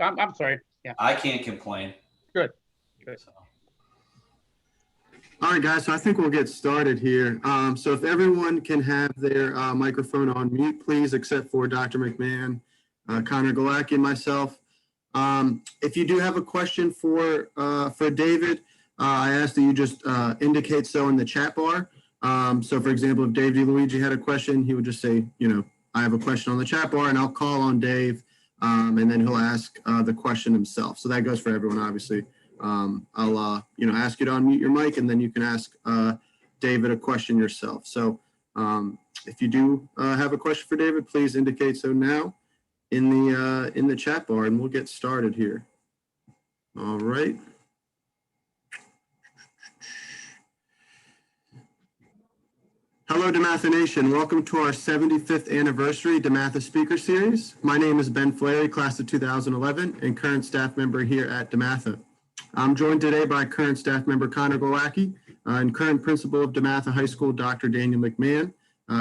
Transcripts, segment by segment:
I'm sorry. Yeah. I can't complain. Good. Good. So. All right, guys, so I think we'll get started here. So if everyone can have their microphone on mute, please, except for Dr. McMahon, Connor Galacki, and myself. If you do have a question for David, I ask that you just indicate so in the chat bar. So for example, if Dave DeLuigi had a question, he would just say, I have a question on the chat bar, and I'll call on Dave, and then he'll ask the question himself. So that goes for everyone, obviously. I'll ask you to unmute your mic, and then you can ask David a question yourself. So if you do have a question for David, please indicate so now in the chat bar, and we'll get started here. All right. Hello, DeMatha Nation. Welcome to our 75th anniversary DeMatha Speaker Series. My name is Ben Flary, class of 2011, and current staff member here at DeMatha. I'm joined today by current staff member Connor Galacki and current principal of DeMatha High School, Dr. Daniel McMahon,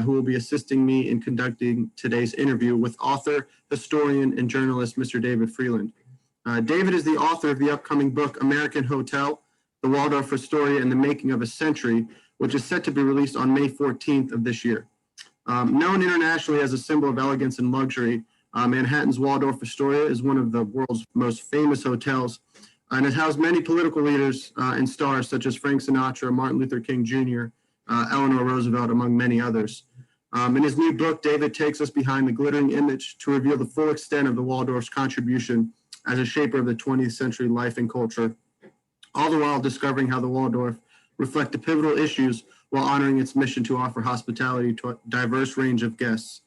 who will be assisting me in conducting today's interview with author, historian, and journalist, Mr. David Freeland. David is the author of the upcoming book, American Hotel, The Waldorf-Astoria and the Making of a Century, which is set to be released on May 14th of this year. Known internationally as a symbol of elegance and luxury, Manhattan's Waldorf-Astoria is one of the world's most famous hotels, and it housed many political leaders and stars such as Frank Sinatra, Martin Luther King Jr., Eleanor Roosevelt, among many others. In his new book, David takes us behind the glittering image to reveal the full extent of the Waldorf's contribution as a shaper of the 20th century life and culture, all the while discovering how the Waldorf reflect the pivotal issues while honoring its mission to offer hospitality to a diverse range of guests.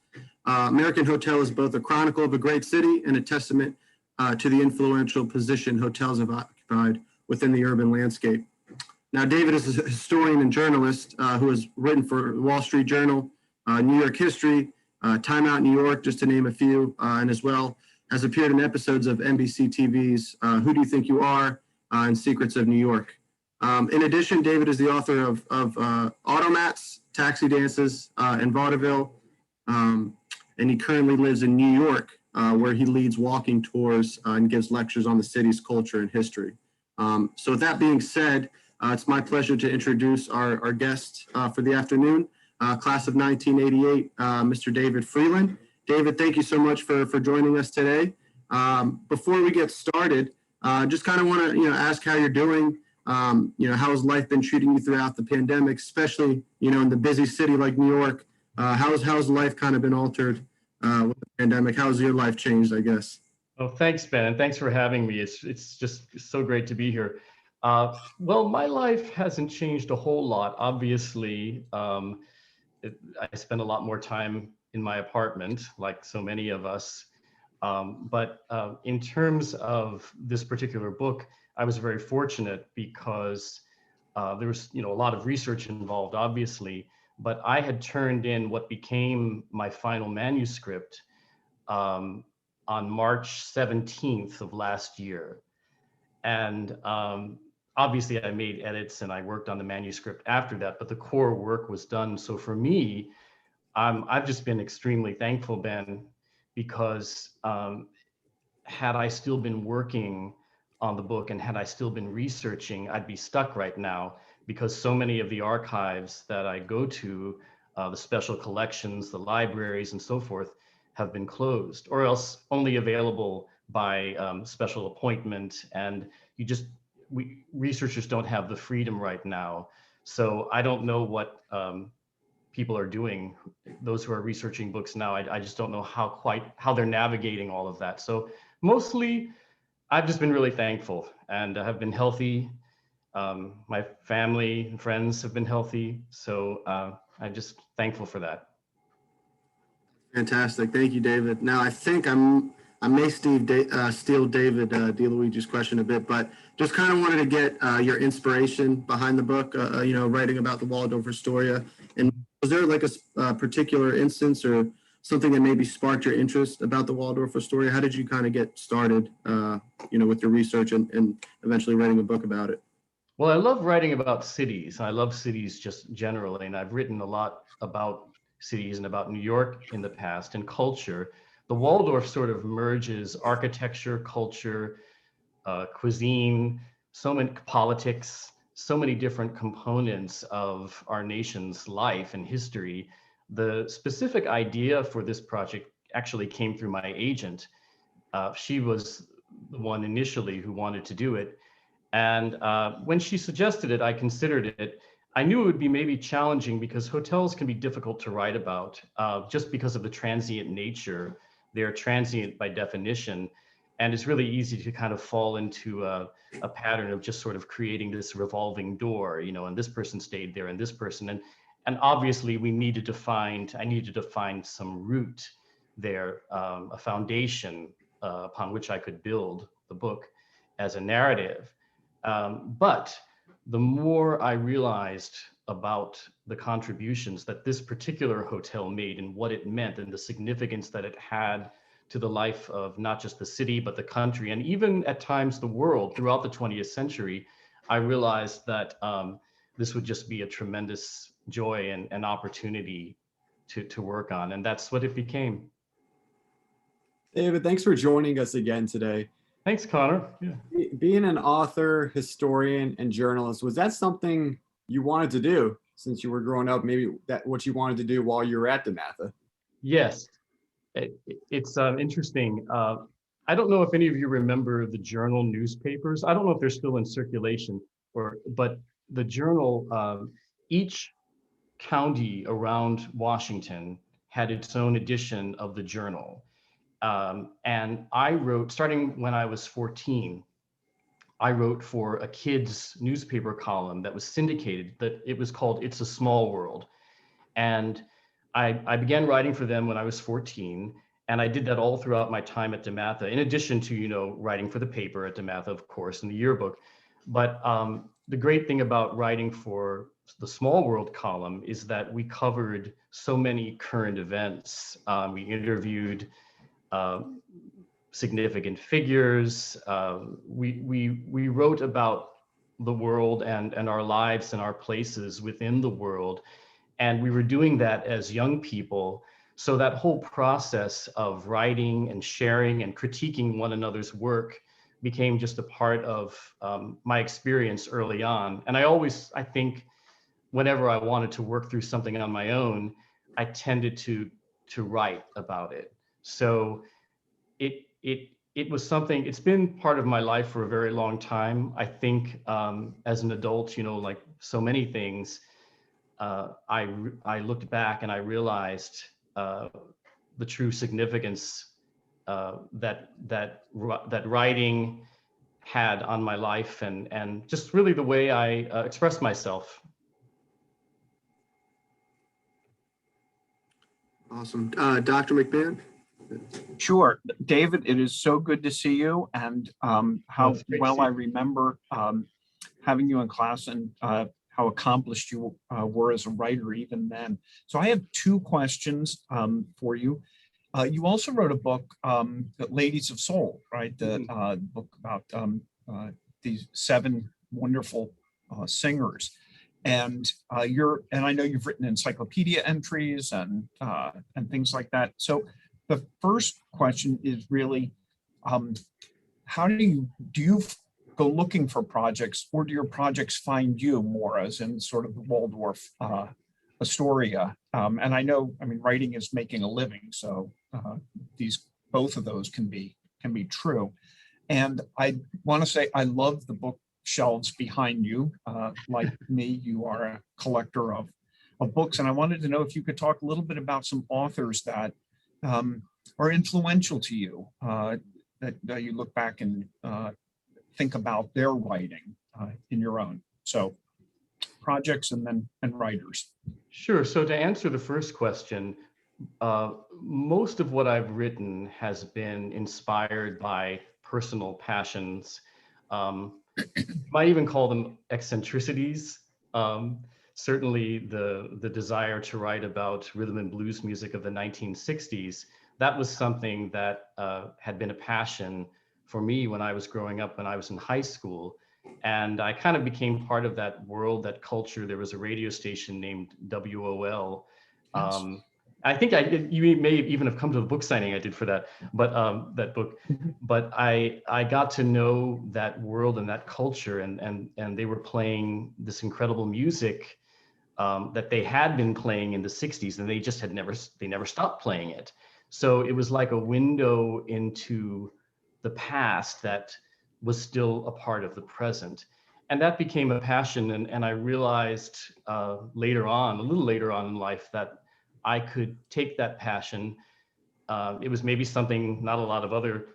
American Hotel is both a chronicle of a great city and a testament to the influential position hotels have occupied within the urban landscape. Now, David is a historian and journalist who has written for the Wall Street Journal, New York History, Time Out New York, just to name a few, and as well has appeared in episodes of NBC TV's Who Do You Think You Are and Secrets of New York. In addition, David is the author of Automats, Taxi Dances, and Vaudeville, and he currently lives in New York, where he leads walking tours and gives lectures on the city's culture and history. So with that being said, it's my pleasure to introduce our guest for the afternoon, class of 1988, Mr. David Freeland. David, thank you so much for joining us today. Before we get started, just kind of want to ask how you're doing. How has life been treating you throughout the pandemic, especially, in the busy city like New York? How's life kind of been altered with the pandemic? How's your life changed, I guess? Oh, thanks, Ben, and thanks for having me. It's just so great to be here. Well, my life hasn't changed a whole lot. Obviously, I spend a lot more time in my apartment, like so many of us. But in terms of this particular book, I was very fortunate because there was, a lot of research involved, obviously, but I had turned in what became my final manuscript on March 17th of last year. And obviously I made edits and I worked on the manuscript after that, but the core work was done. So for me, I've just been extremely thankful, Ben, because had I still been working on the book and had I still been researching, I'd be stuck right now because so many of the archives that I go to, the special collections, the libraries and so forth have been closed or else only available by special appointment. And researchers don't have the freedom right now. So I don't know what people are doing, those who are researching books now. I just don't know how they're navigating all of that. So mostly, I've just been really thankful and have been healthy. My family and friends have been healthy. So I'm just thankful for that. Fantastic. Thank you, David. Now, I think I may steal David DeLuigi's question a bit, but just kind of wanted to get your inspiration behind the book, writing about the Waldorf-Astoria. And was there like a particular instance or something that maybe sparked your interest about the Waldorf-Astoria? How did you kind of get started, with your research and eventually writing a book about it? Well, I love writing about cities. I love cities just generally, and I've written a lot about cities and about New York in the past and culture. the Waldorf sort of merges architecture, culture, cuisine, so many politics, so many different components of our nation's life and history. The specific idea for this project actually came through my agent. She was the one initially who wanted to do it. And when she suggested it, I considered it. I knew it would be maybe challenging because hotels can be difficult to write about just because of the transient nature. They're transient by definition. And it's really easy to kind of fall into a pattern of just sort of creating this revolving door, you know, and this person stayed there and this person. And obviously I needed to find some root there, a foundation upon which I could build the book as a narrative. But the more I realized about the contributions that this particular hotel made and what it meant and the significance that it had to the life of not just the city, but the country, and even at times the world throughout the 20th century, I realized that this would just be a tremendous joy and opportunity to work on. And that's what it became. David, thanks for joining us again today. Thanks, Connor. Yeah. Being an author, historian, and journalist, was that something you wanted to do since you were growing up? Maybe that what you wanted to do while you were at DeMatha? Yes, it's interesting. I don't know if any of you remember the Journal newspapers. I don't know if they're still in circulation, but the Journal, each county around Washington had its own edition of the Journal. And I wrote, starting when I was 14, I wrote for a kids newspaper column that was syndicated, that it was called It's a Small World. And I began writing for them when I was 14, and I did that all throughout my time at DeMatha, in addition to, you know, writing for the paper at DeMatha, of course, in the yearbook. But the great thing about writing for the Small World column is that we covered so many current events. We interviewed significant figures. We wrote about the world and our lives and our places within the world. And we were doing that as young people. So that whole process of writing and sharing and critiquing one another's work became just a part of my experience early on. And I think whenever I wanted to work through something on my own, I tended to write about it. So it was something, it's been part of my life for a very long time. I think as an adult, you know, like so many things, I looked back and I realized the true significance that writing had on my life and just really the way I expressed myself. Awesome. Dr. McMahon? Sure. David, it is so good to see you, and how well I remember having you in class and how accomplished you were as a writer even then. So I have two questions for you. You also wrote a book, Ladies of Soul, right? The book about these 7 wonderful singers. And I know you've written encyclopedia entries and things like that. So the first question is really, how do you go looking for projects, or do your projects find you more, as in sort of the Waldorf-Astoria? And I know, I mean, writing is making a living, so both of those can be true. And I want to say I love the bookshelves behind you. Like me, you are a collector of books, and I wanted to know if you could talk a little bit about some authors that are influential to you, that you look back and think about their writing in your own. So projects and writers. Sure. So to answer the first question, most of what I've written has been inspired by personal passions. Might even call them eccentricities. Certainly the desire to write about rhythm and blues music of the 1960s, that was something that had been a passion for me when I was growing up, when I was in high school. And I kind of became part of that world, that culture. There was a radio station named WOL. Yes. I think I did, you may even have come to the book signing I did for that, but that book. But I got to know that world and that culture, and they were playing this incredible music that they had been playing in the 60s, and they just had never stopped playing it. So it was like a window into the past that was still a part of the present. And that became a passion. And I realized later on, a little later on in life, that I could take that passion. It was maybe something not a lot of other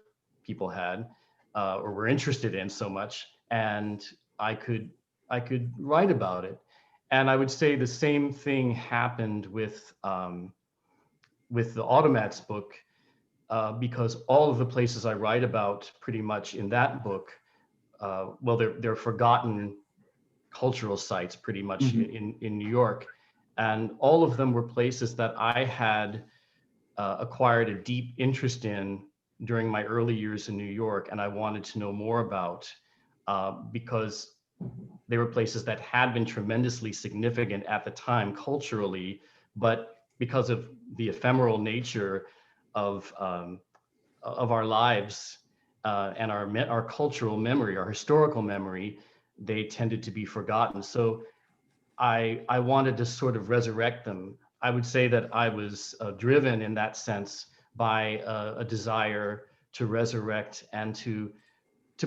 people had or were interested in so much. And I could write about it. And I would say the same thing happened with the Automats book, because all of the places I write about pretty much in that book, well, they're forgotten cultural sites pretty much in New York. And all of them were places that I had acquired a deep interest in during my early years in New York, and I wanted to know more about, because they were places that had been tremendously significant at the time culturally, but because of the ephemeral nature of our lives and our cultural memory, our historical memory, they tended to be forgotten. So I wanted to sort of resurrect them. I would say that I was driven in that sense by a desire to resurrect and to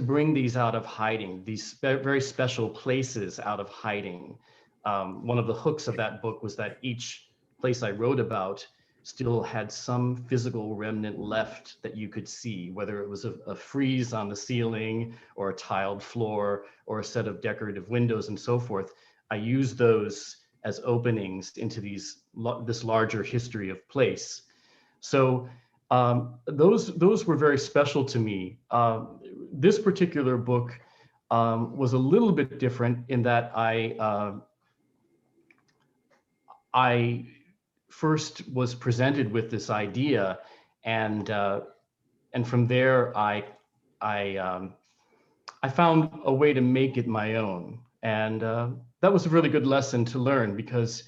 bring these out of hiding, these very special places out of hiding. One of the hooks of that book was that each place I wrote about still had some physical remnant left that you could see, whether it was a frieze on the ceiling or a tiled floor or a set of decorative windows and so forth. I used those as openings into this larger history of place. So those were very special to me. This particular book was a little bit different in that I first was presented with this idea, and from there I found a way to make it my own, and that was a really good lesson to learn, because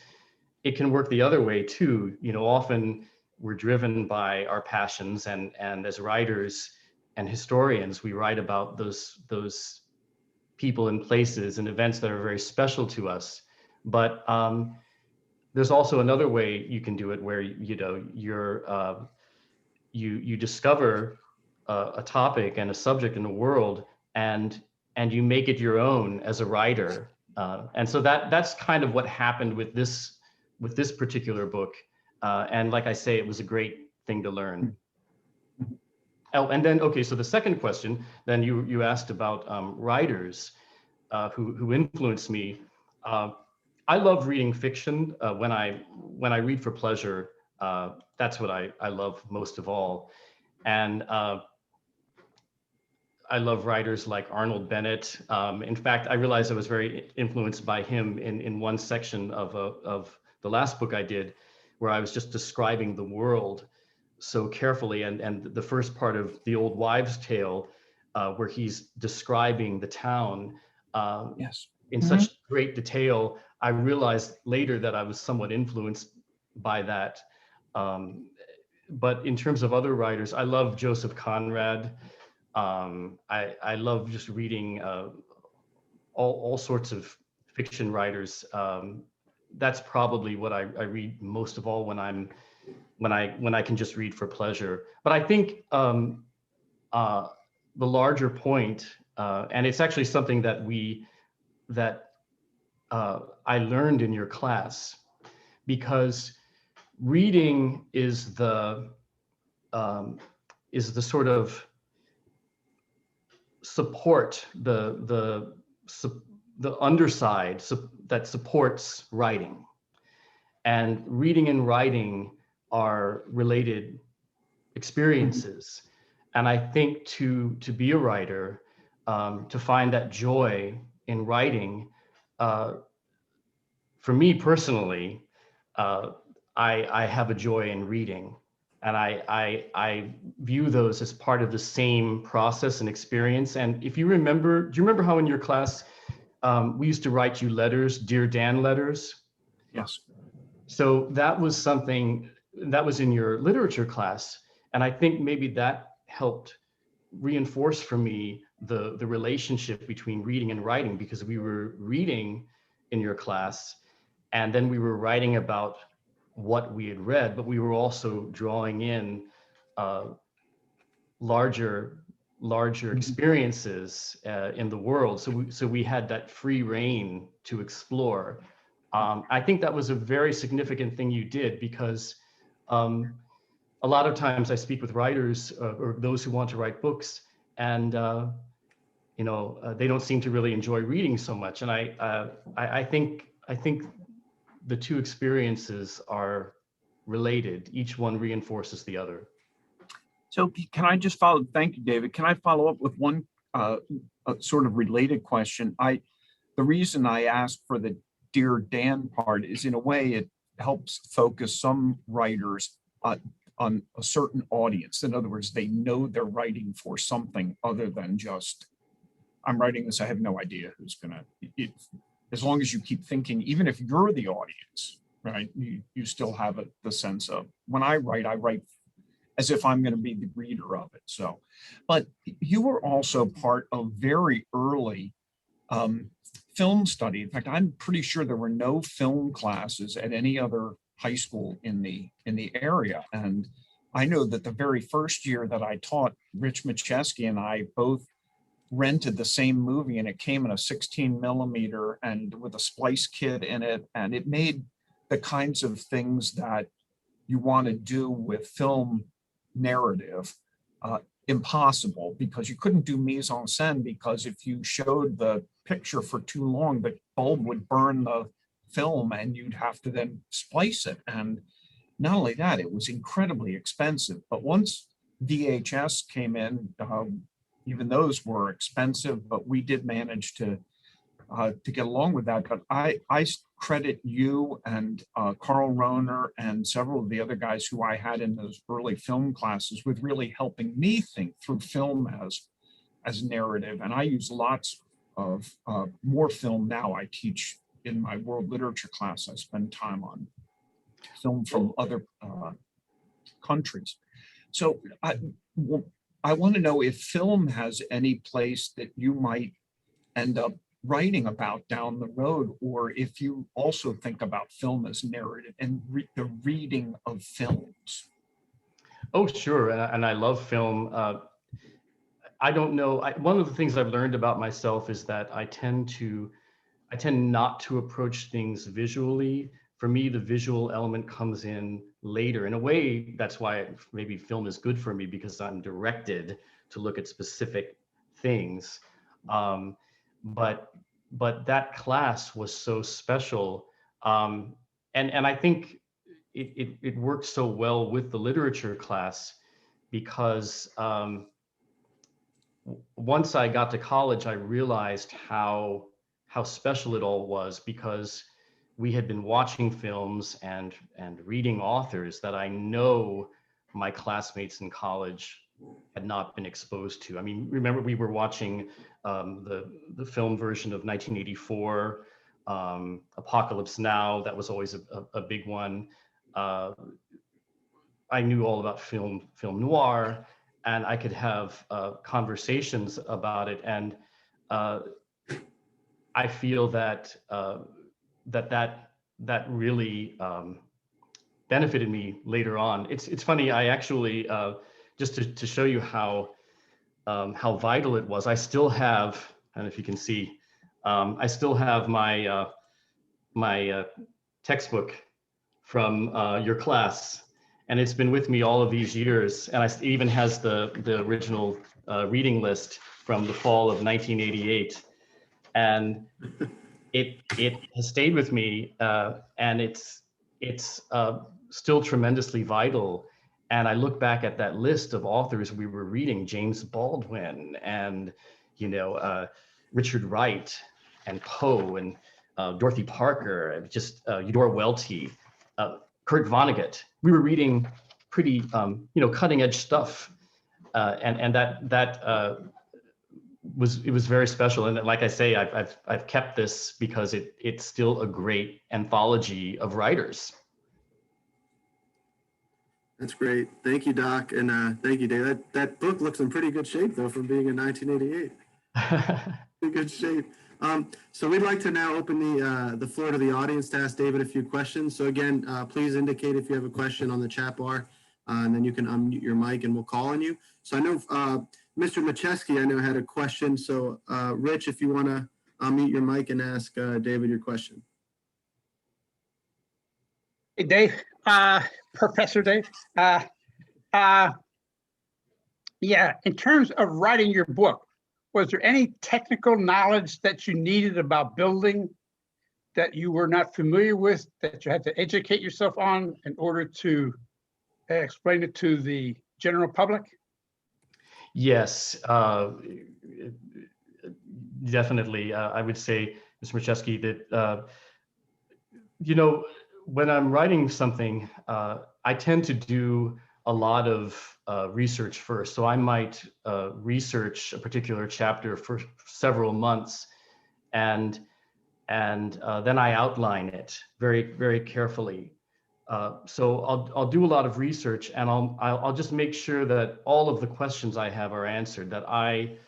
it can work the other way too. You know, often we're driven by our passions, and as writers and historians, we write about those people and places and events that are very special to us. But there's also another way you can do it, where you discover a topic and a subject in the world, and you make it your own as a writer. And so that's kind of what happened with this particular book. And like I say, it was a great thing to learn. Oh, and then, okay, so the second question, then you asked about writers who influenced me. I love reading fiction. When I read for pleasure, that's what I love most of all. And I love writers like Arnold Bennett. In fact, I realized I was very influenced by him in one section of the last book I did, where I was just describing the world so carefully. And the first part of The Old Wives' Tale, where he's describing the town in such great detail, I realized later that I was somewhat influenced by that. But in terms of other writers, I love Joseph Conrad. I love just reading all sorts of fiction writers. That's probably what I read most of all when I can just read for pleasure. But I think the larger point, and it's actually something that I learned in your class, because reading is the sort of support, the underside that supports writing. And reading and writing are related experiences. And I think to be a writer, to find that joy in writing, for me personally, I have a joy in reading, and I view those as part of the same process and experience. And if you remember, do you remember how in your class we used to write you letters, Dear Dan letters? Yes. So that was something that was in your literature class. And I think maybe that helped reinforce for me the relationship between reading and writing, because we were reading in your class and then we were writing about what we had read, but we were also drawing in larger experiences in the world. So we had that free reign to explore. I think that was a very significant thing you did, because a lot of times I speak with writers or those who want to write books, and they don't seem to really enjoy reading so much. And I think the two experiences are related. Each one reinforces the other. So can I just follow? Thank you, David. Can I follow up with one sort of related question? The reason I asked for the Dear Dan part is, in a way, it helps focus some writers on a certain audience. In other words, they know they're writing for something other than just, I'm writing this, I have no idea who's gonna, as long as you keep thinking, even if you're the audience, right, you still have the sense of, when I write as if I'm going to be the reader of it. So, but you were also part of very early film study. In fact, I'm pretty sure there were no film classes at any other high school in the area. And I know that the very first year that I taught, Rich Macheski and I both rented the same movie, and it came in a 16 millimeter and with a splice kit in it. And it made the kinds of things that you want to do with film narrative impossible, because you couldn't do mise en scène, because if you showed the picture for too long, the bulb would burn the film and you'd have to then splice it. And not only that, it was incredibly expensive. But once VHS came in, even those were expensive, but we did manage to get along with that. But I credit you and Carl Rohner and several of the other guys who I had in those early film classes with really helping me think through film as narrative. And I use lots of more film now. I teach in my world literature class. I spend time on film from other countries. So I want to know if film has any place that you might end up writing about down the road, or if you also think about film as narrative and the reading of films. Oh, sure. And I love film. I don't know. One of the things I've learned about myself is that I tend not to approach things visually. For me, the visual element comes in later. In a way, that's why maybe film is good for me, because I'm directed to look at specific things. But that class was so special. And I think it worked so well with the literature class, because once I got to college, I realized how special it all was, because we had been watching films and reading authors that I know my classmates in college had not been exposed to. I mean, remember, we were watching the film version of 1984, Apocalypse Now. That was always a big one. I knew all about film noir, and I could have conversations about it. And I feel that that really benefited me later on. It's funny. I actually just to show you how vital it was. I still have, I don't know if you can see, I still have my my textbook from your class, and it's been with me all of these years. And it even has the original reading list from the fall of 1988, and it has stayed with me, and it's still tremendously vital. And I look back at that list of authors we were reading: James Baldwin, and Richard Wright, and Poe, and Dorothy Parker, just Eudora Welty, Kurt Vonnegut. We were reading pretty cutting edge stuff, and that it was very special. And like I say, I've kept this because it's still a great anthology of writers. That's great. Thank you, Doc. And thank you, Dave. That book looks in pretty good shape, though, from being in 1988. In good shape. So we'd like to now open the floor to the audience to ask David a few questions. So again, please indicate if you have a question on the chat bar, and then you can unmute your mic and we'll call on you. So I know Mr. Macheski, I know, had a question. So Rich, if you want to unmute your mic and ask David your question. Hey, Dave, Professor Dave. Yeah, in terms of writing your book, was there any technical knowledge that you needed about building that you were not familiar with, that you had to educate yourself on in order to explain it to the general public? Yes, definitely. I would say, Mr. Macheski, that, when I'm writing something, I tend to do a lot of research first. So I might research a particular chapter for several months, and then I outline it very, very carefully. So I'll do a lot of research, and I'll just make sure that all of the questions I have are answered, that I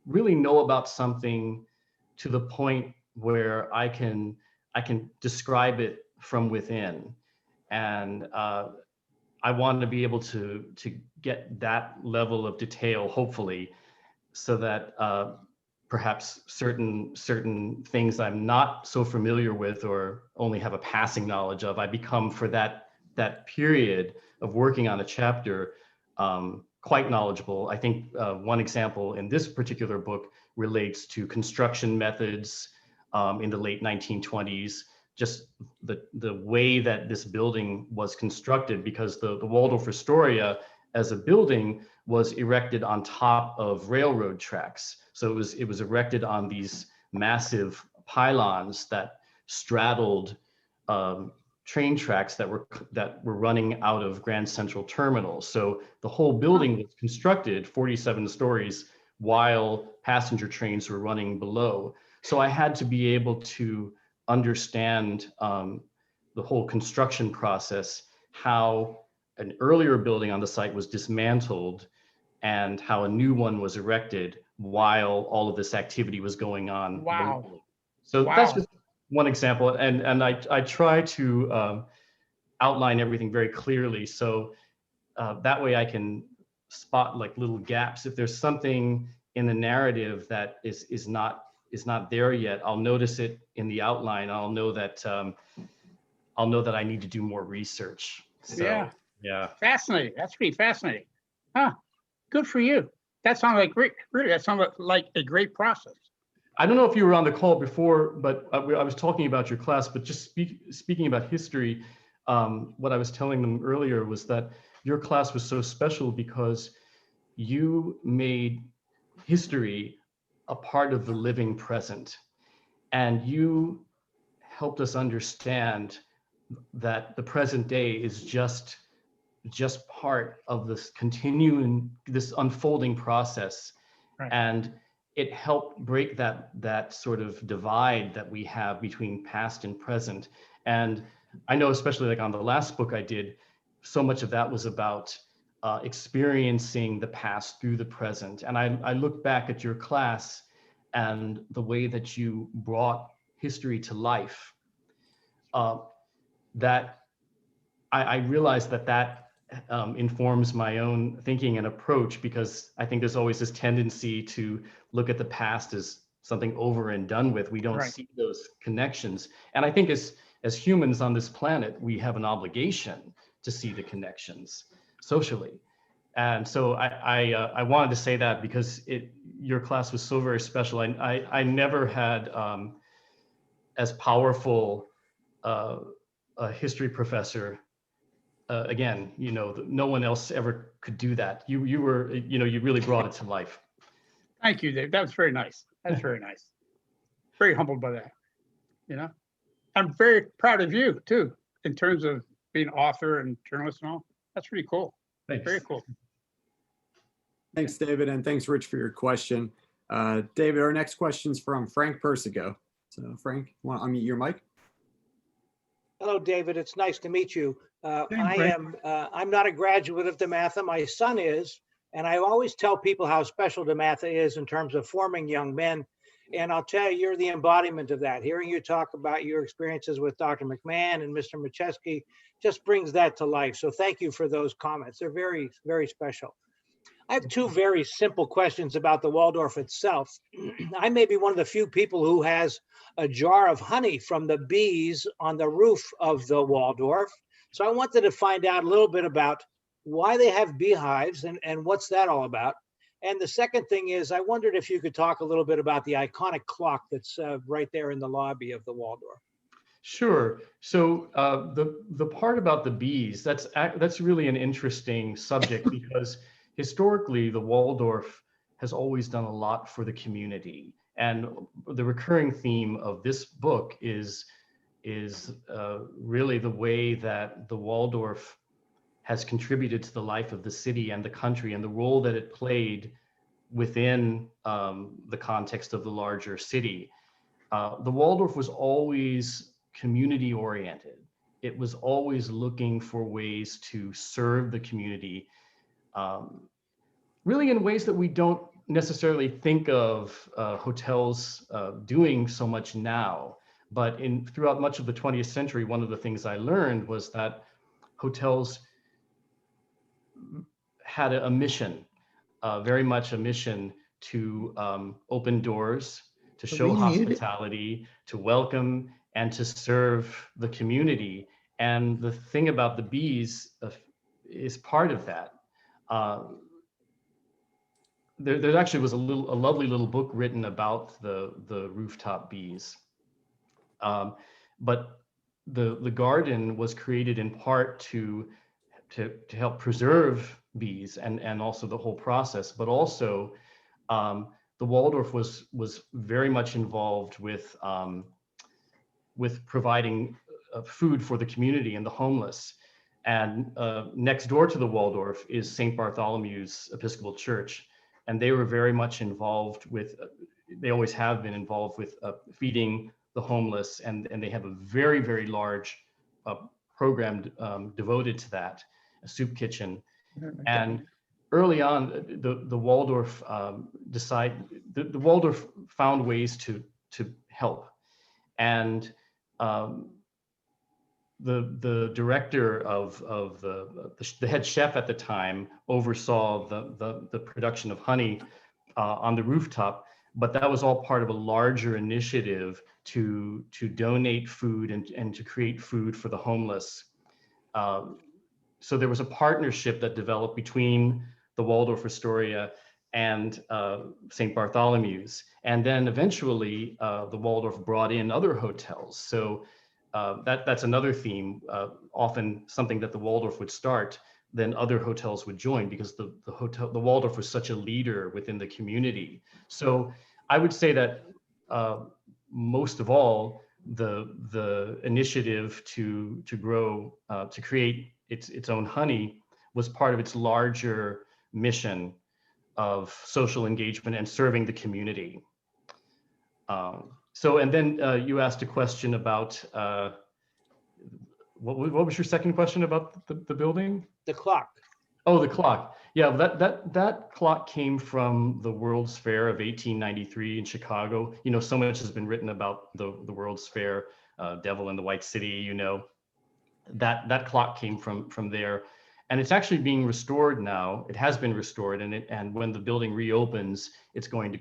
really know about something to the point where I can describe it from within. And I want to be able to get that level of detail, hopefully, so that perhaps certain things I'm not so familiar with or only have a passing knowledge of, I become, for that period of working on a chapter, quite knowledgeable. I think one example in this particular book relates to construction methods in the late 1920s, just the way that this building was constructed, because the Waldorf-Astoria as a building was erected on top of railroad tracks. So it was erected on these massive pylons that straddled train tracks that were running out of Grand Central Terminal. So the whole building was constructed 47 stories while passenger trains were running below. So I had to be able to understand the whole construction process, how an earlier building on the site was dismantled and how a new one was erected while all of this activity was going on. Wow. Locally. So that's just one example. And I try to outline everything very clearly. So that way I can spot like little gaps. If there's something in the narrative that is not there yet, I'll notice it in the outline. I'll know that I need to do more research. So, yeah. Fascinating. That's pretty fascinating. Huh. Good for you. That sounds like great. Really, that sounds like a great process. I don't know if you were on the call before, but I was talking about your class, but just speaking about history, what I was telling them earlier was that your class was so special because you made history a part of the living present, and you helped us understand that the present day is just part of this this unfolding process. Right. And it helped break that sort of divide that we have between past and present. And I know, especially like on the last book I did, so much of that was about experiencing the past through the present. And I look back at your class and the way that you brought history to life, that I realized that informs my own thinking and approach, because I think there's always this tendency to look at the past as something over and done with. We don't see those connections. And I think as humans on this planet, we have an obligation to see the connections socially. And so I wanted to say that because your class was so very special. I never had as powerful a history professor. Again, no one else ever could do that. You were, you really brought it to life. Thank you, Dave. That was very nice. That's very nice. Very humbled by that. I'm very proud of you too, in terms of being an author and journalist and all. That's really cool. Thanks. Very cool. Thanks, David, and thanks, Rich, for your question. David, our next question is from Frank Persico. So, Frank, you want to unmute your mic? Hello, David. It's nice to meet you. Frank. I'm not a graduate of DeMatha. My son is, and I always tell people how special DeMatha is in terms of forming young men. And I'll tell you, you're the embodiment of that. Hearing you talk about your experiences with Dr. McMahon and Mr. Macheski just brings that to life. So thank you for those comments. They're very, very special. I have two very simple questions about the Waldorf itself. I may be one of the few people who has a jar of honey from the bees on the roof of the Waldorf. So I wanted to find out a little bit about why they have beehives and what's that all about. And the second thing is, I wondered if you could talk a little bit about the iconic clock that's right there in the lobby of the Waldorf. Sure. So the part about the bees, that's really an interesting subject because historically the Waldorf has always done a lot for the community. And the recurring theme of this book is really the way that the Waldorf has contributed to the life of the city and the country and the role that it played within the context of the larger city. The Waldorf was always community oriented. It was always looking for ways to serve the community, really in ways that we don't necessarily think of hotels doing so much now. But throughout much of the 20th century, one of the things I learned was that hotels had a mission, very much a mission to open doors, to show hospitality, to welcome and to serve the community. And the thing about the bees is part of that. There actually was a lovely little book written about the rooftop bees. But the garden was created in part to help preserve bees and also the whole process, but also the Waldorf was very much involved with providing food for the community and the homeless. And next door to the Waldorf is St. Bartholomew's Episcopal Church. And they were very much involved with, they always have been involved with feeding the homeless. And they have a very, very large program devoted to that, a soup kitchen. And early on, the Waldorf the Waldorf found ways to help. And the director of the head chef at the time oversaw the production of honey on the rooftop, but that was all part of a larger initiative to donate food and to create food for the homeless. So there was a partnership that developed between the Waldorf-Astoria and St. Bartholomew's. And then eventually the Waldorf brought in other hotels. So that's another theme, often something that the Waldorf would start, then other hotels would join because the Waldorf was such a leader within the community. So I would say that most of all, the initiative to grow, to create its own honey was part of its larger mission of social engagement and serving the community. So, and then you asked a question about, what was your second question about the building? The clock. Oh, the clock. Yeah, that clock came from the World's Fair of 1893 in Chicago. You know, so much has been written about the World's Fair, Devil in the White City, you know. That clock came from there. And it's actually being restored now. It has been restored, and when the building reopens, it's going to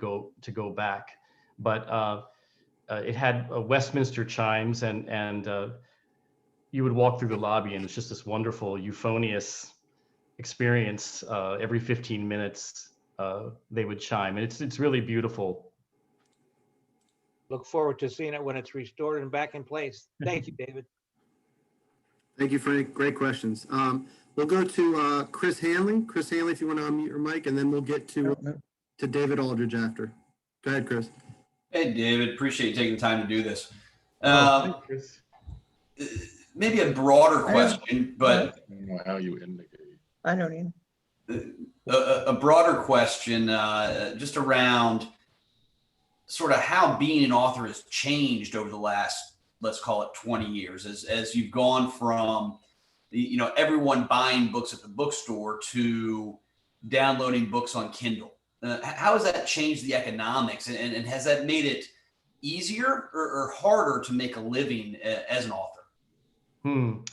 go back. But it had Westminster chimes, and you would walk through the lobby, and it's just this wonderful euphonious experience. Every 15 minutes, they would chime, and it's really beautiful. Look forward to seeing it when it's restored and back in place. Thank you, David. Thank you, Frank. Great questions. We'll go to Chris Hanley. Chris Hanley, if you want to unmute your mic, and then we'll get to David Aldridge after. Go ahead, Chris. Hey, David. Appreciate you taking the time to do this. Thanks, Chris. Maybe a broader question, but I don't know how you indicate. I don't even. a broader question just around sort of how being an author has changed over the last let's call it 20 years, as you've gone from, everyone buying books at the bookstore to downloading books on Kindle? How has that changed the economics, and has that made it easier or harder to make a living as an author?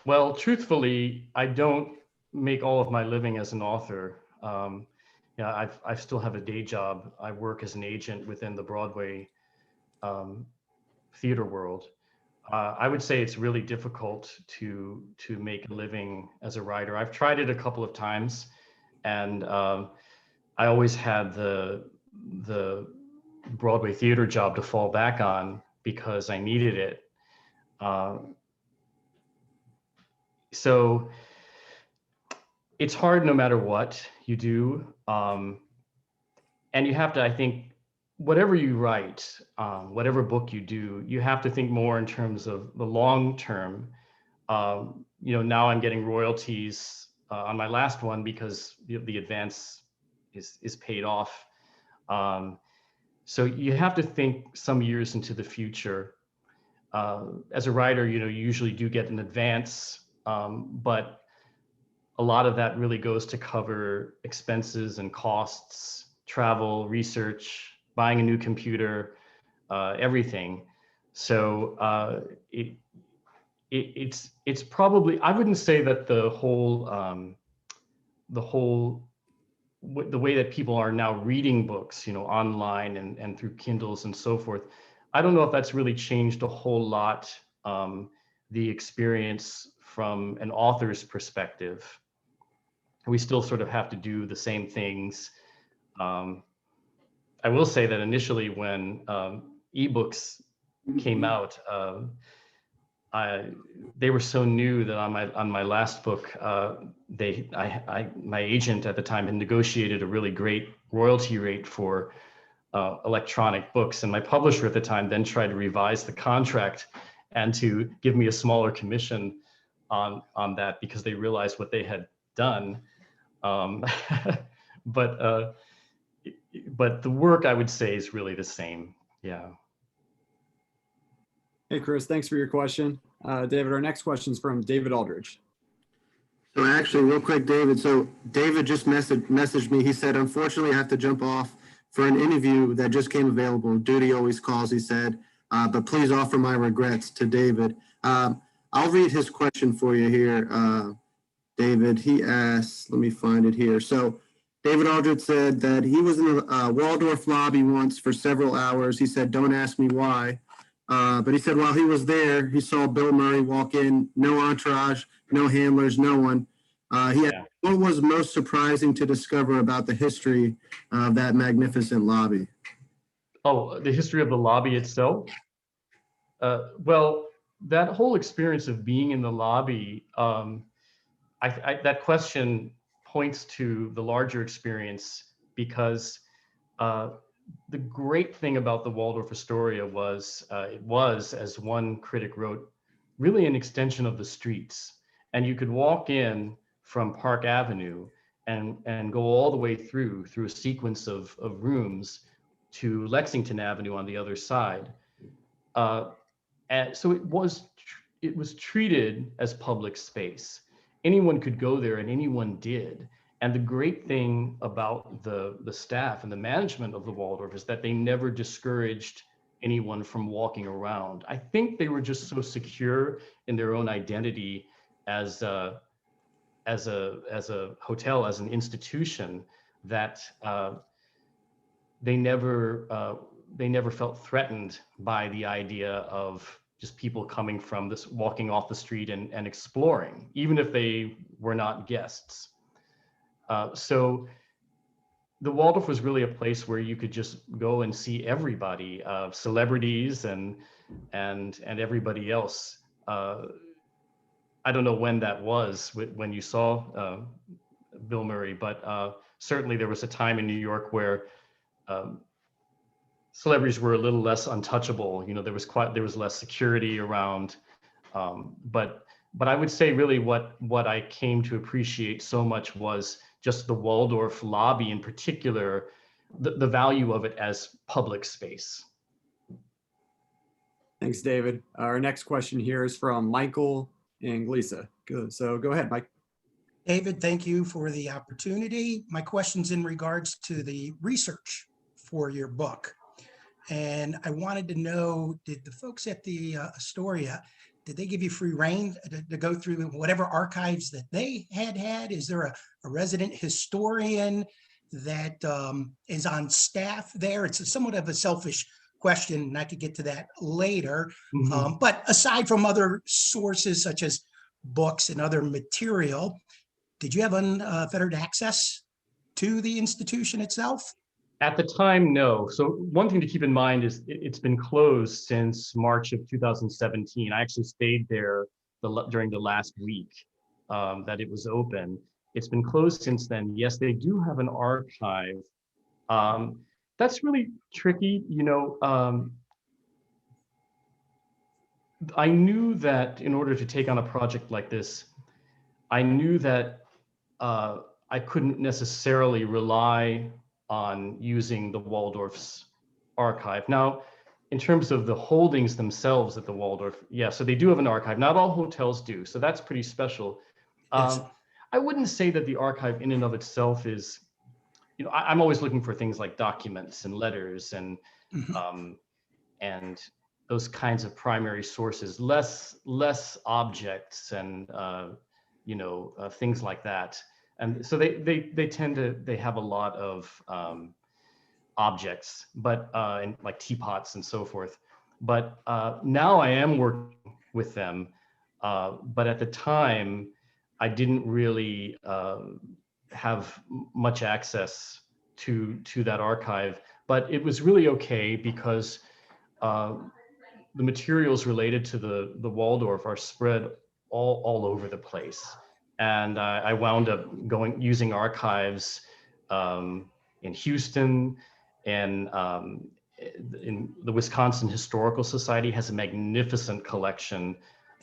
Well, truthfully, I don't make all of my living as an author. I still have a day job. I work as an agent within the Broadway theater world. I would say it's really difficult to make a living as a writer. I've tried it a couple of times, and I always had the Broadway theater job to fall back on because I needed it. So it's hard no matter what you do. And you have to, I think, whatever you write, whatever book you do, you have to think more in terms of the long term. Now I'm getting royalties on my last one because the advance is paid off. So you have to think some years into the future. As a writer, you usually do get an advance, but a lot of that really goes to cover expenses and costs, travel, research, buying a new computer, everything. So it's probably, I wouldn't say that the way that people are now reading books, online and through Kindles and so forth, I don't know if that's really changed a whole lot, the experience from an author's perspective. We still sort of have to do the same things. I will say that initially when ebooks came out, they were so new that on my last book, my agent at the time had negotiated a really great royalty rate for electronic books, and my publisher at the time then tried to revise the contract and to give me a smaller commission on that because they realized what they had done. But the work, I would say, is really the same. Yeah. Hey, Chris, thanks for your question. David, our next question is from David Aldridge. So actually, real quick, David. So David just messaged me. He said, unfortunately, I have to jump off for an interview that just came available. Duty always calls, he said, but please offer my regrets to David. I'll read his question for you here, David. He asks, let me find it here. So David Aldridge said that he was in a Waldorf lobby once for several hours. He said, don't ask me why. But he said while he was there, he saw Bill Murray walk in, no entourage, no handlers, no one. What was most surprising to discover about the history of that magnificent lobby? Oh, the history of the lobby itself? Well, that whole experience of being in the lobby, that question points to the larger experience because the great thing about the Waldorf-Astoria was, it was, as one critic wrote, really an extension of the streets. And you could walk in from Park Avenue and go all the way through a sequence of rooms to Lexington Avenue on the other side. And so it was treated as public space. Anyone could go there, and anyone did. And the great thing about the staff and the management of the Waldorf is that they never discouraged anyone from walking around. I think they were just so secure in their own identity as a hotel, as an institution, that they never felt threatened by the idea of just people coming from this, walking off the street and exploring, even if they were not guests. So the Waldorf was really a place where you could just go and see everybody, celebrities and everybody else. I don't know when that was, when you saw Bill Murray, but certainly there was a time in New York where celebrities were a little less untouchable. There was less security around, but I would say really what I came to appreciate so much was just the Waldorf lobby in particular, the value of it as public space. Thanks, David. Our next question here is from Michael and Lisa. Good. So go ahead, Mike. David, thank you for the opportunity. My question's in regards to the research for your book. And I wanted to know, did the folks at the Astoria, did they give you free rein to go through whatever archives that they had? Is there a resident historian that is on staff there? It's somewhat of a selfish question, and I could get to that later. But aside from other sources such as books and other material, did you have unfettered access to the institution itself? At the time, no. So one thing to keep in mind is it's been closed since March of 2017. I actually stayed there during the last week that it was open. It's been closed since then. Yes, they do have an archive. That's really tricky. You know, I knew that in order to take on a project like this, I knew that I couldn't necessarily rely on using the Waldorf's archive. Now, in terms of the holdings themselves at the Waldorf, yeah, so they do have an archive. Not all hotels do, so that's pretty special. Yes. I wouldn't say that the archive in and of itself is, you know, I'm always looking for things like documents and letters and those kinds of primary sources, less objects and you know, things like that. And so they have a lot of objects, but and like teapots and so forth. But now I am working with them. But at the time, I didn't really have much access to that archive. But it was really okay because the materials related to the Waldorf are spread all over the place. And I wound up using archives in Houston, and in the Wisconsin Historical Society has a magnificent collection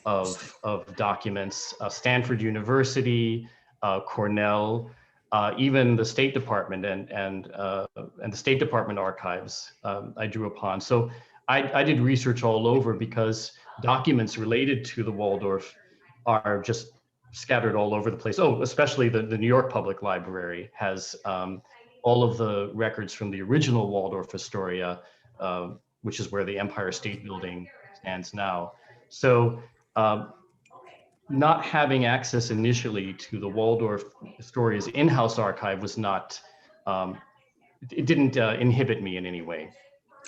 of documents. Stanford University, Cornell, even the State Department and the State Department archives I drew upon. So I did research all over because documents related to the Waldorf are just scattered all over the place. Oh, especially the New York Public Library has all of the records from the original Waldorf-Astoria, which is where the Empire State Building stands now. So not having access initially to the Waldorf-Astoria's in-house archive was not, it didn't inhibit me in any way.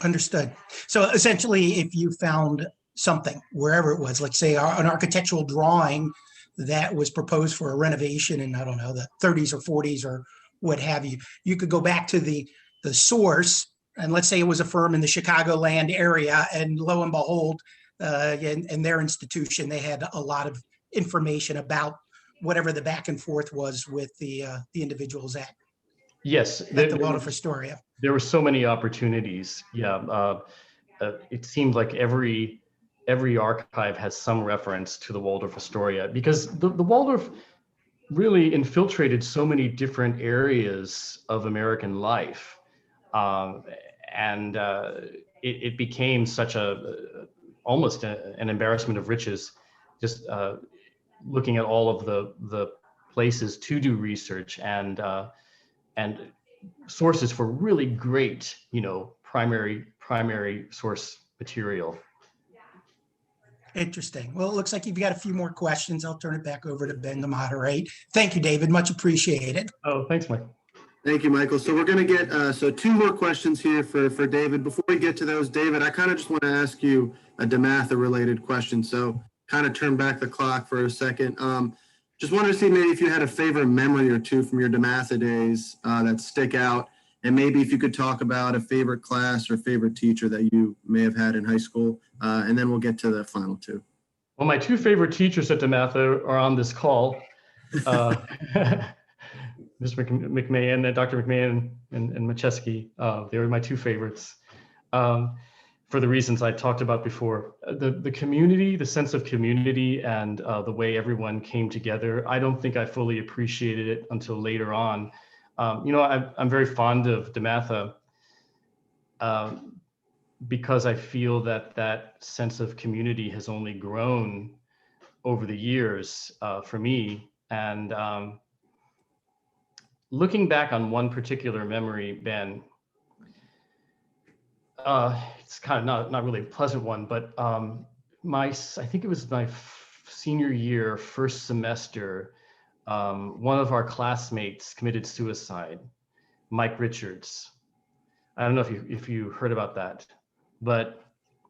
Understood. So essentially, if you found something, wherever it was, let's say an architectural drawing that was proposed for a renovation in, I don't know, the 30s or 40s or what have you, you could go back to the source, and let's say it was a firm in the Chicagoland area, and lo and behold, in their institution, they had a lot of information about whatever the back and forth was with the individuals at the Waldorf-Astoria. There were so many opportunities. Yeah, it seemed like every archive has some reference to the Waldorf-Astoria, because the Waldorf really infiltrated so many different areas of American life, and it became such almost an embarrassment of riches, just looking at all of the places to do research and sources for really great, you know, primary source material. Interesting. Well, it looks like you've got a few more questions. I'll turn it back over to Ben to moderate. Thank you, David. Much appreciated. Oh, thanks, Mike. Thank you, Michael. So we're going to get so two more questions here for David. Before we get to those, David, I kind of just want to ask you a DeMatha related question. So kind of turn back the clock for a second. Just wanted to see maybe if you had a favorite memory or two from your DeMatha days that stick out, and maybe if you could talk about a favorite class or favorite teacher that you may have had in high school, and then we'll get to the final two. Well, my two favorite teachers at DeMatha are on this call. Mr. McMahon and Dr. McMahon and Macheski. They were my two favorites for the reasons I talked about before. The community, the sense of community, and the way everyone came together. I don't think I fully appreciated it until later on. You know, I'm very fond of DeMatha. because I feel that that sense of community has only grown over the years for me. And looking back on one particular memory, Ben, it's kind of not really a pleasant one, but I think it was my senior year, first semester, one of our classmates committed suicide, Mike Richards. I don't know if you heard about that, but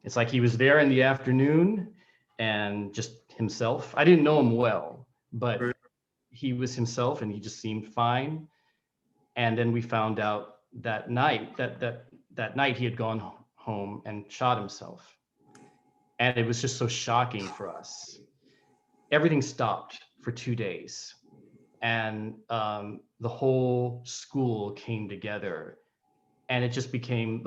it's like he was there in the afternoon and just himself. I didn't know him well, but he was himself and he just seemed fine. And then we found out that night that night he had gone home and shot himself. And it was just so shocking for us. Everything stopped for 2 days. And the whole school came together. And it just became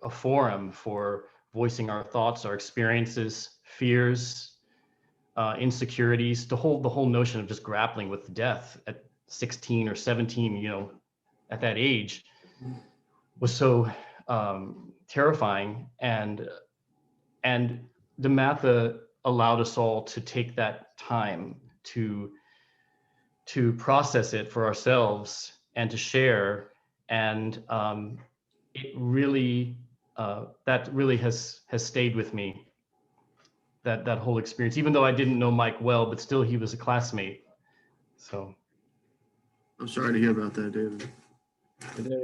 a forum for voicing our thoughts, our experiences, fears, insecurities, the whole notion of just grappling with death at 16 or 17, you know, at that age was so terrifying. And DeMatha allowed us all to take that time to process it for ourselves and to share. And it really, that really has stayed with me, that whole experience, even though I didn't know Mike well, but still he was a classmate. So. I'm sorry to hear about that, David.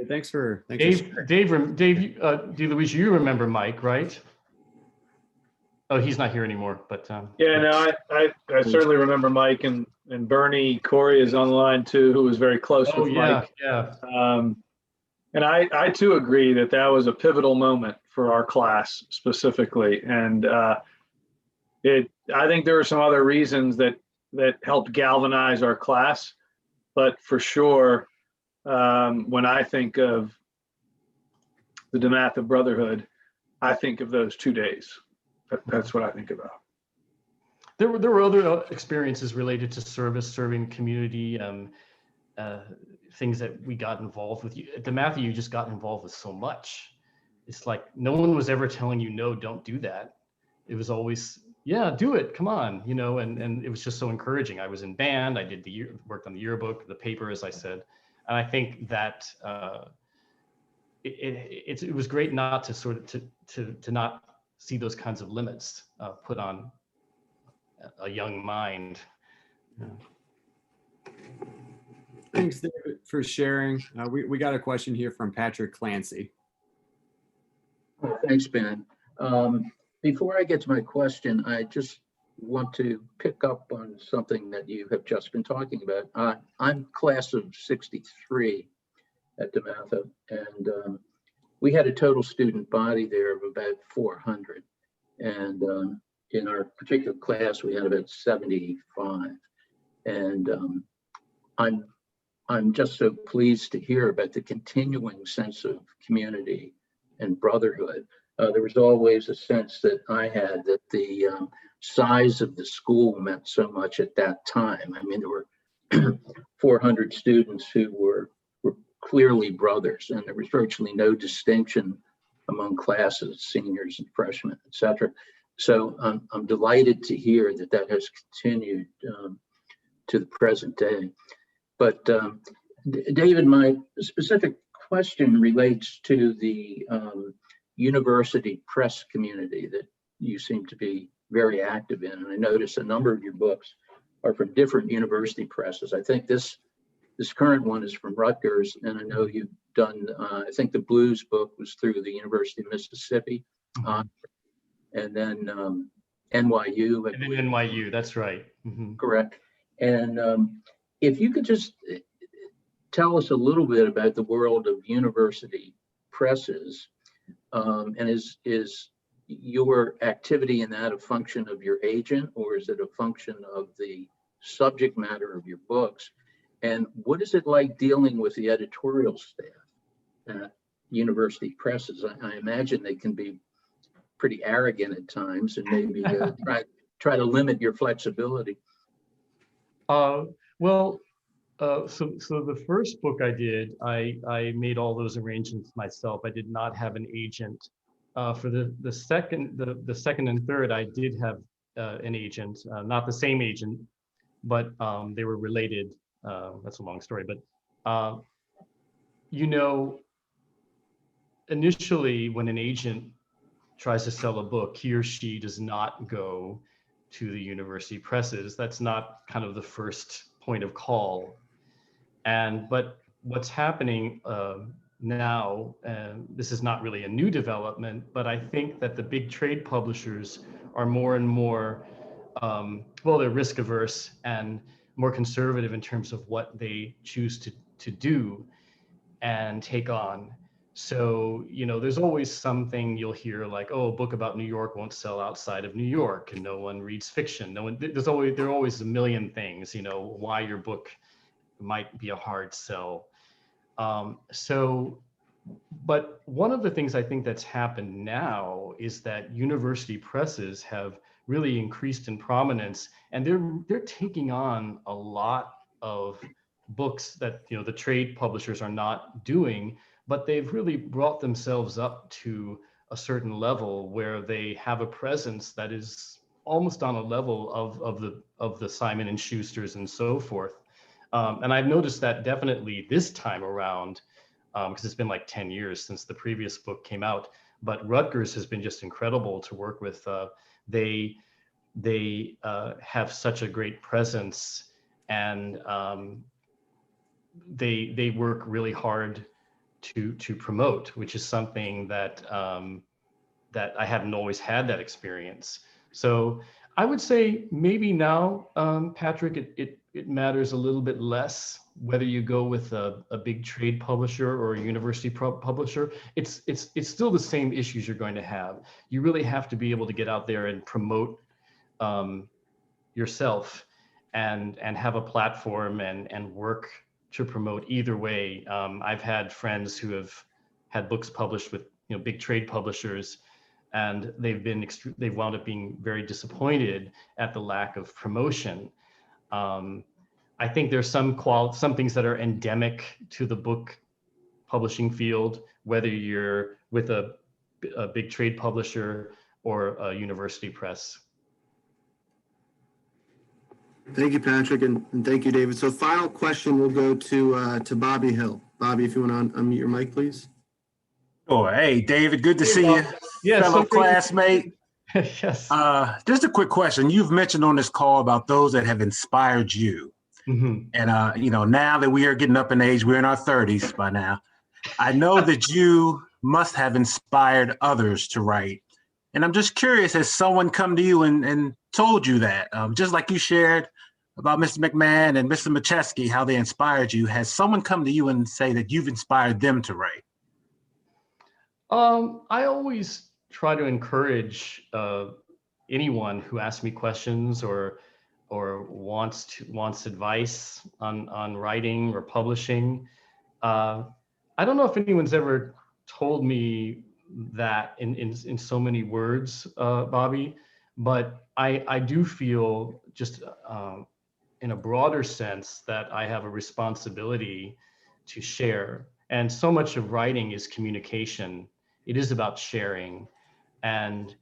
Thanks for Dave, DeLuise, you remember Mike, right? Oh, he's not here anymore, but. Yeah, no, I certainly remember Mike, and Bernie Corey is online too, who was very close with Mike. Yeah. And I too agree that was a pivotal moment for our class specifically. And I think there were some other reasons that helped galvanize our class, but for sure, when I think of the DeMatha Brotherhood, I think of those 2 days. That's what I think about. There were other experiences related to serving community, things that we got involved with. At DeMatha, you just got involved with so much. It's like no one was ever telling you, no, don't do that. It was always, yeah, do it, come on, you know, and it was just so encouraging. I was in band, I did worked on the yearbook, the paper, as I said. And I think that it was great not to sort of to not see those kinds of limits put on a young mind. Yeah. Thanks, David, for sharing. We got a question here from Patrick Clancy. Thanks, Ben. Before I get to my question, I just want to pick up on something that you have just been talking about. I'm class of 63 at DeMatha, and we had a total student body there of about 400. And in our particular class, we had about 75. And I'm just so pleased to hear about the continuing sense of community and brotherhood. There was always a sense that I had that the size of the school meant so much at that time. I mean, there were 400 students who were clearly brothers, and there was virtually no distinction among classes, seniors and freshmen, et cetera. So I'm delighted to hear that has continued to the present day. But David, my specific question relates to the university press community that you seem to be very active in. And I notice a number of your books are from different university presses. I think this current one is from Rutgers, and I know you've done, I think the Blues book was through the University of Mississippi, and then NYU. And then NYU, that's right. Correct. And if you could just tell us a little bit about the world of university presses, and is your activity in that a function of your agent, or is it a function of the subject matter of your books? And what is it like dealing with the editorial staff at university presses? I imagine they can be pretty arrogant at times, and maybe try to limit your flexibility. So the first book I did, I made all those arrangements myself. I did not have an agent for the second and third, I did have an agent, not the same agent, but they were related. That's a long story, but you know, initially when an agent tries to sell a book, he or she does not go to the university presses. That's not kind of the first point of call. But what's happening now, and this is not really a new development, but I think that the big trade publishers are more and more, well, they're risk averse and more conservative in terms of what they choose to do and take on. So, you know, there's always something you'll hear like, oh, a book about New York won't sell outside of New York, and no one reads fiction. No one, there are always a million things, you know, why your book might be a hard sell. But one of the things I think that's happened now is that university presses have really increased in prominence, and they're taking on a lot of books that, you know, the trade publishers are not doing, but they've really brought themselves up to a certain level where they have a presence that is almost on a level of the Simon and Schusters and so forth. And I've noticed that definitely this time around, because it's been like 10 years since the previous book came out, but Rutgers has been just incredible to work with. They have such a great presence, and they work really hard to promote, which is something that that I haven't always had that experience. So I would say maybe now, Patrick, it matters a little bit less whether you go with a big trade publisher or a university publisher. It's still the same issues you're going to have. You really have to be able to get out there and promote yourself and have a platform and work to promote either way. I've had friends who have had books published with, you know, big trade publishers, and they've wound up being very disappointed at the lack of promotion. I think there's some things that are endemic to the book publishing field, whether you're with a big trade publisher or a university press. Thank you, Patrick, and thank you, David. So final question will go to Bobby Hill. Bobby, if you want to unmute your mic, please. Oh, hey, David, good to see you. Yeah, fellow classmate. Yes. Just a quick question. You've mentioned on this call about those that have inspired you. Mm-hmm. And, you know, now that we are getting up in age, we're in our 30s by now. I know that you must have inspired others to write. And I'm just curious, has someone come to you and told you that? Just like you shared about Mr. McMahon and Mr. Machesky, how they inspired you, has someone come to you and say that you've inspired them to write? I always try to encourage anyone who asks me questions or wants advice on writing or publishing. I don't know if anyone's ever told me that in so many words, Bobby, but I do feel just in a broader sense that I have a responsibility to share. And so much of writing is communication. It is about sharing and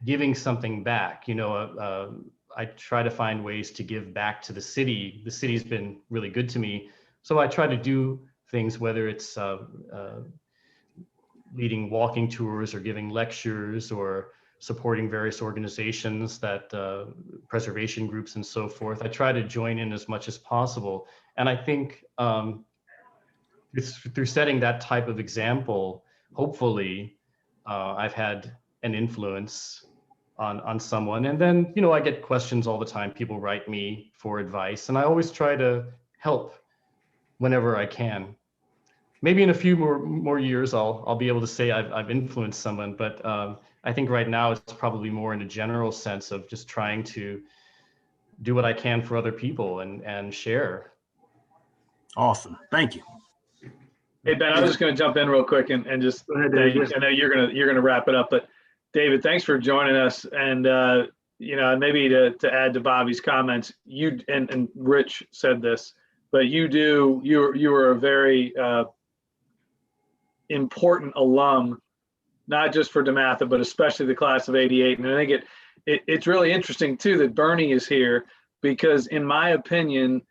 giving something back. You know, I try to find ways to give back to the city. The city's been really good to me. So I try to do things, whether it's leading walking tours or giving lectures or supporting various organizations that preservation groups and so forth. I try to join in as much as possible. And I think through setting that type of example, hopefully I've had an influence on someone. And then, you know, I get questions all the time. People write me for advice, and I always try to help whenever I can. Maybe in a few more years, I'll be able to say I've influenced someone, but I think right now it's probably more in a general sense of just trying to do what I can for other people and share. Awesome, thank you. Hey Ben, I'm just going to jump in real quick and just. Go ahead, David. I know you're gonna wrap it up, but David, thanks for joining us. And you know, maybe to add to Bobby's comments, you and Rich said this, but you were a very important alum not just for DeMatha, but especially the class of '88. And I think it's really interesting too that Bernie is here, because in my opinion,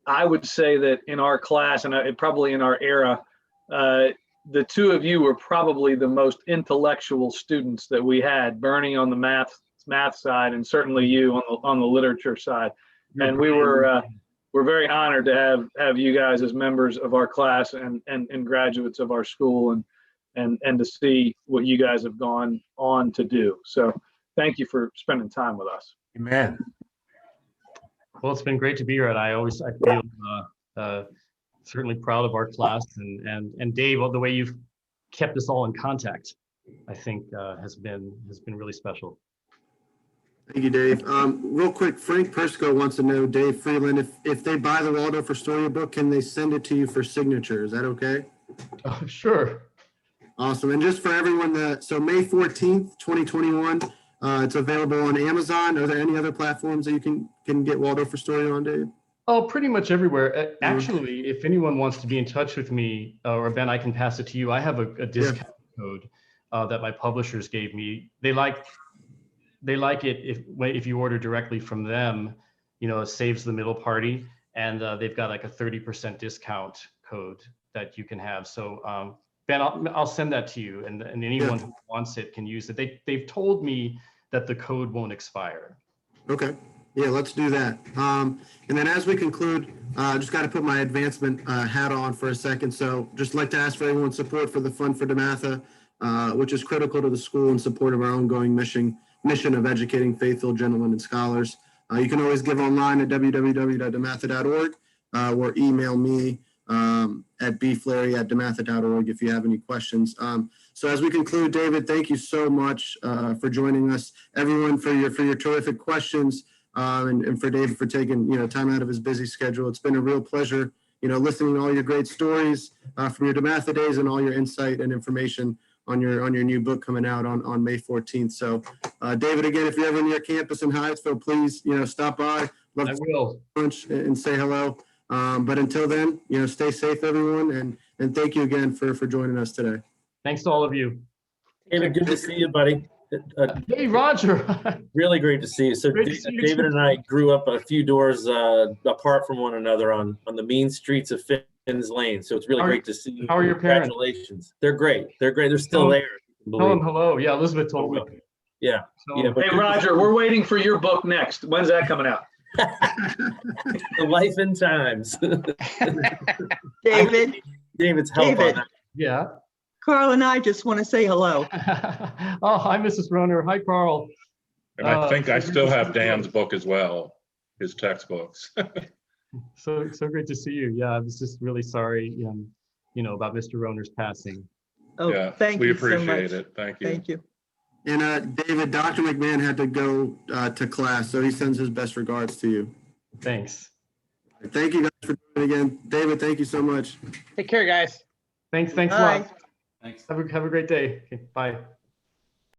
I would say that in our class and probably in our era, the two of you were probably the most intellectual students that we had. Bernie on the math side, and certainly you on the literature side. And we're very honored to have you guys as members of our class and graduates of our school, and to see what you guys have gone on to do. So thank you for spending time with us. Amen. Well, it's been great to be here, and I feel certainly proud of our class, and Dave, the way you've kept us all in contact, I think has been really special. Thank you, Dave. Real quick, Frank Persco wants to know, Dave Freeland, if they buy the Waldorf-Astoria book, can they send it to you for signature? Is that okay? Oh, sure. Awesome. And just for everyone, so May 14th, 2021, it's available on Amazon. Are there any other platforms that you can get Waldorf-Astoria on, Dave? Oh, pretty much everywhere. Actually, if anyone wants to be in touch with me, or Ben, I can pass it to you. I have a discount code that my publishers gave me. They like it if you order directly from them. It saves the middle party, and they've got like a 30% discount code that you can have. So Ben, I'll send that to you, and anyone who wants it can use it. They've told me that the code won't expire. Okay. Yeah, let's do that. And then as we conclude, just got to put my advancement hat on for a second. So just like to ask for everyone's support for the Fund for DeMatha, which is critical to the school in support of our ongoing mission of educating faithful gentlemen and scholars. You can always give online at www.dematha.org or email me at bflary@dematha.org if you have any questions. So as we conclude, David, thank you so much for joining us. Everyone, for your terrific questions, and for David for taking time out of his busy schedule. It's been a real pleasure, listening to all your great stories from your DeMatha days and all your insight and information on your new book coming out on May 14th. So, David, again, if you're ever near campus in Hyattsville, please stop by. Love to will. lunch and say hello. But until then, stay safe, everyone, and thank you again for joining us today. Thanks to all of you. David, good to see you, buddy. Hey, Roger. Really great to see you. So David and I grew up a few doors apart from one another on the mean streets of Finn's Lane. So it's really great to see you. How are your parents? Congratulations. They're great. They're great. They're still there. Tell them hello. Yeah, Elizabeth told me. Yeah. Hey, Roger, we're waiting for your book next. When's that coming out? The Life and Times. David's help on that. Yeah. Carl and I just want to say hello. Oh, hi, Mrs. Roner. Hi, Carl. And I think I still have Dan's book as well, his textbooks. So great to see you. Yeah, I was just really sorry, about Mr. Roner's passing. Oh, yeah, thank we you so appreciate much. it. Thank you. Thank you. And David, Dr. McMahon had to go to class, so he sends his best regards to you. Thanks. Thank you guys for doing it again. David, thank you so much. Take care, guys. Thanks a Bye. lot. Thanks. Have a great day. Okay, bye.